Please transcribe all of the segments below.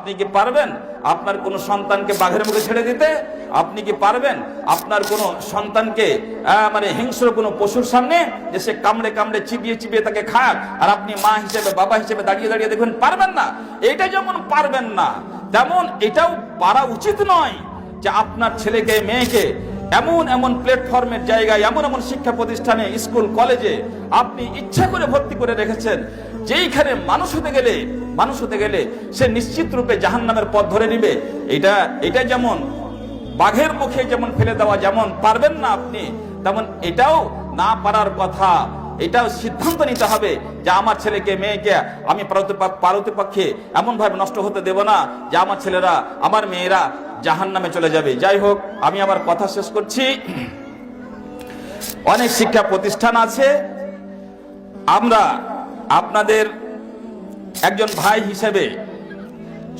আপনি কি পারবেন আপনার কোনো সন্তানকে বাঘের মুখে ছেড়ে দিতে? আপনি কি পারবেন আপনার কোনো সন্তানকে মানে হিংস্র কোনো পশুর সামনে যে সে কামড়ে কামড়ে চিবিয়ে চিবিয়ে তাকে খাক, আর আপনি মা হিসেবে বাবা হিসেবে দাঁড়িয়ে দাঁড়িয়ে দেখবেন? পারবেন না। এটা যেমন পারবেন না, তেমন এটাও পারা উচিত নয় যে আপনার ছেলেকে মেয়েকে এমন এমন প্ল্যাটফর্মের জায়গায়, এমন এমন শিক্ষা প্রতিষ্ঠানে, স্কুল কলেজে আপনি ইচ্ছা করে ভর্তি করে রেখেছেন, যেইখানে মানুষ হতে গেলে সে নিশ্চিত রূপে জাহান্নামের পথ ধরে নিবে। এটা যেমন বাঘের মুখে যেমন ফেলে দেওয়া যেমন পারবেন না আপনি, তেমন এটাও না পারার কথা। এটাও সিদ্ধান্ত নিতে হবে যে আমার ছেলেকে মেয়েকে আমি পারতপক্ষে এমন ভাবে নষ্ট হতে দেব না যে আমার ছেলেরা আমার মেয়েরা জাহান্নামে চলে যাবে। যাই হোক, আমি আমার কথা শেষ করছি। অনেক শিক্ষা প্রতিষ্ঠান আছে, আমরা আপনাদের একজন ভাই হিসেবে,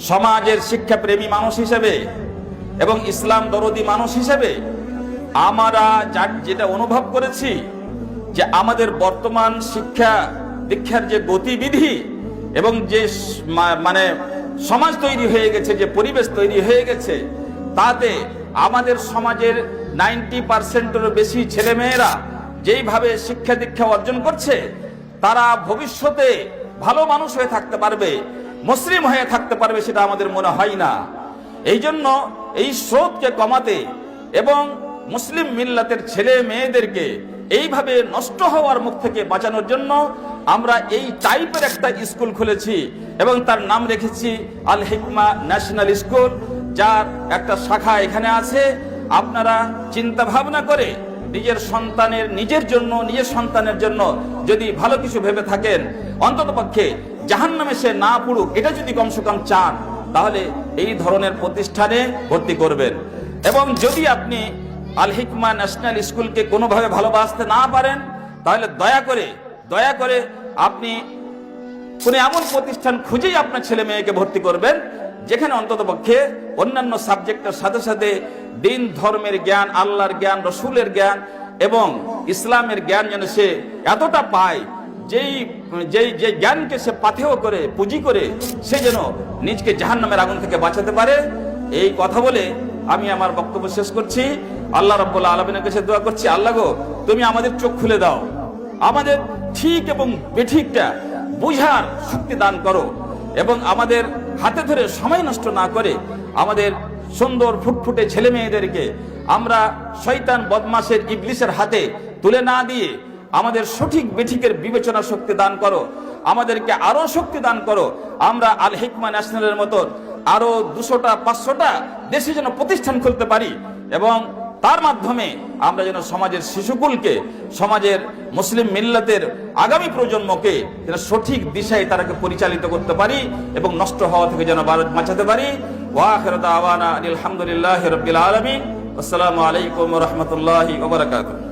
সমাজের শিক্ষাপ্রেমী মানুষ হিসেবে এবং ইসলাম দরদি মানুষ হিসেবে আমরা যেটা অনুভব করেছি যে আমাদের বর্তমান শিক্ষা দীক্ষার যে গতিবিধি এবং যে মানে সমাজ তৈরি হয়ে গেছে, যে পরিবেশ তৈরি হয়ে গেছে, তাতে আমাদের সমাজের 90%-এরও বেশি ছেলেমেয়েরা যেইভাবে শিক্ষা দীক্ষা অর্জন করছে, তারা ভবিষ্যতে ভালো মানুষ হয়ে থাকতে পারবে, মুসলিম হয়ে থাকতে পারবে, সেটা আমাদের মনে হয় না। এই জন্য এই স্রোতকে কমাতে এবং মুসলিম মিল্লাতের ছেলে মেয়েদেরকে এইভাবে নষ্ট হওয়ার মুখ থেকে বাঁচানোর জন্য আমরা এই টাইপের একটা স্কুল খুলেছি এবং তার নাম রেখেছি আল হিকমা ন্যাশনাল স্কুল, যার একটা শাখা এখানে আছে। আপনারা চিন্তা ভাবনা করে নিজের সন্তানের জন্য যদি ভালো কিছু ভেবে থাকেন, অন্ততপক্ষে জাহান্নামে সে না পড়ুক, এটা যদি কমসে কম চান, তাহলে এই ধরনের প্রতিষ্ঠানে ভর্তি করবেন। এবং যদি আপনি আল হিকমা ন্যাশনাল স্কুলকে কোনোভাবে ভালোবাসতে না পারেন, তাহলে দয়া করে আপনি কোন এমন প্রতিষ্ঠান খুঁজেই আপনার ছেলে মেয়েকে ভর্তি করবেন যেখানে অন্ততপক্ষে অন্যান্য সাবজেক্টের সাথে সাথে দিন ধর্মের জ্ঞান, আল্লাহর জ্ঞান, রসুলের জ্ঞান এবং ইসলামের জ্ঞান যেন সে এতটা পায়, যে জ্ঞানকে সে পাথেয় করে, পুঁজি করে সে যেন নিজকে জাহান্নামের আগুন থেকে বাঁচাতে পারে। এই কথা বলে আমি আমার বক্তব্য শেষ করছি। আল্লাহ রাব্বুল আলামিনের কাছে দোয়া করছি, আল্লাহ গো, তুমি আমাদের চোখ খুলে দাও, আমাদের ঠিক এবং বেঠিকটা বুঝার শক্তি দান করো, এবং আমাদের হাতে ধরে সময় নষ্ট না করে আমাদের সুন্দর ফুটফুটে ছেলে মেয়েদেরকে আমরা শয়তান বদমাশের ইবলিসের হাতে তুলে না দিয়ে আমাদের সঠিক বেঠিকের বিবেচনা শক্তি দান করো, আমাদেরকে আরো শক্তি দান করো। আমরা আল হিকমা ন্যাশনালের মতো আরো 200টা 500টা দেশে যেন প্রতিষ্ঠান খুলতে পারি, এবং তার মাধ্যমে আমরা যেন সমাজের শিশুকুলকে, সমাজের মুসলিম মিল্লাতের আগামী প্রজন্মকে যেন সঠিক দিশায় তারাকে পরিচালিত করতে পারি এবং নষ্ট হওয়া থেকে যেন বাঁচাতে পারি। ওয়া আখিরু দাওয়ানা আলহামদুলিল্লাহি রাব্বিল আলামিন। আসসালামু আলাইকুম ওয়া রাহমাতুল্লাহি ওয়া বারাকাতুহু।